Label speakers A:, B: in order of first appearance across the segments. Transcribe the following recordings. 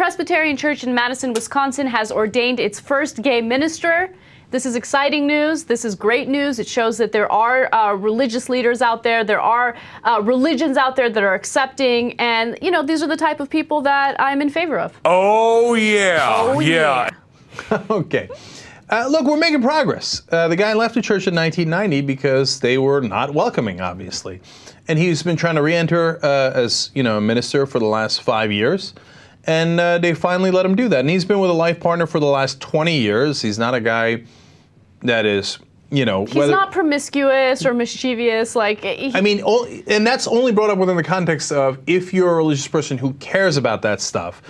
A: Presbyterian Church in Madison, Wisconsin has ordained its first gay minister. This is exciting news. This is great news. It shows that there are religious leaders out there. There are religions out there that are accepting. And, you know, these are the type of people that I'm in favor of.
B: Oh, yeah.
A: Oh, yeah.
C: Okay. Look, we're making progress. The guy left the church in 1990 because they were not welcoming, obviously. And he's been trying to re-enter as, you know, a minister for the last 5 years. And they finally let him do that. And he's been with a life partner for the last 20 years. He's not a guy that is, you know...
A: He's not promiscuous or mischievous, like...
C: I mean, and that's only brought up within the context of if you're a religious person who cares about that stuff,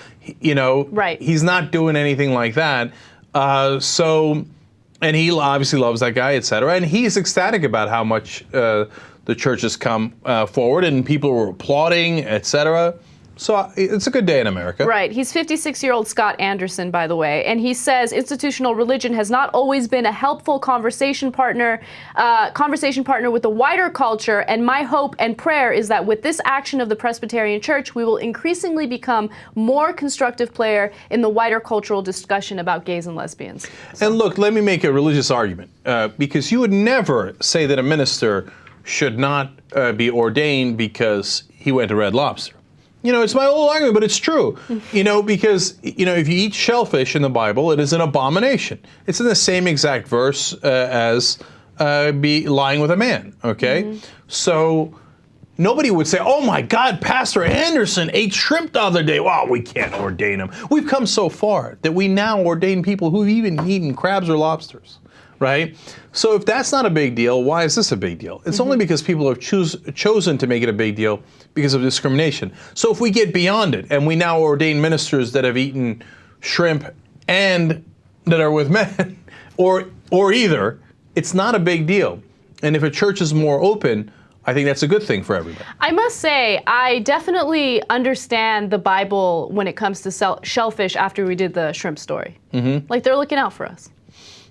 C: you know,
A: right.
C: He's not doing anything like that. And he obviously loves that guy, et cetera. And he's ecstatic about how much the church has come forward and people were applauding, et cetera. So it's a good day in America.
A: Right. He's 56-year-old Scott Anderson, by the way. And he says institutional religion has not always been a helpful conversation partner with the wider culture. And my hope and prayer is that with this action of the Presbyterian Church, we will increasingly become more constructive player in the wider cultural discussion about gays and lesbians. So.
C: And look, let me make a religious argument, because you would never say that a minister should not be ordained because he went to Red Lobster. You know, it's my old argument, but it's true. You know, because, you know, if you eat shellfish in the Bible, it is an abomination. It's in the same exact verse as be lying with a man, okay? Mm-hmm. So nobody would say, oh my God, Pastor Anderson ate shrimp the other day. Wow, we can't ordain him. We've come so far that we now ordain people who've even eaten crabs or lobsters, right? So if that's not a big deal, why is this a big deal? It's only because people have chosen to make it a big deal because of discrimination. So if we get beyond it and we now ordain ministers that have eaten shrimp and that are with men, or either, it's not a big deal. And if a church is more open, I think that's a good thing for everybody.
A: I must say, I definitely understand the Bible when it comes to shellfish after we did the shrimp story. Like, they're looking out for us.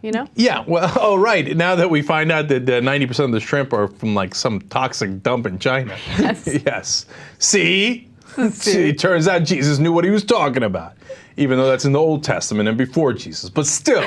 A: You know? Yeah,
C: well, oh, right. Now that we find out that 90% of the shrimp are from like some toxic dump in China.
A: Yes.
C: Yes. See? See, it turns out Jesus knew what he was talking about, even though that's in the Old Testament and before Jesus, but still.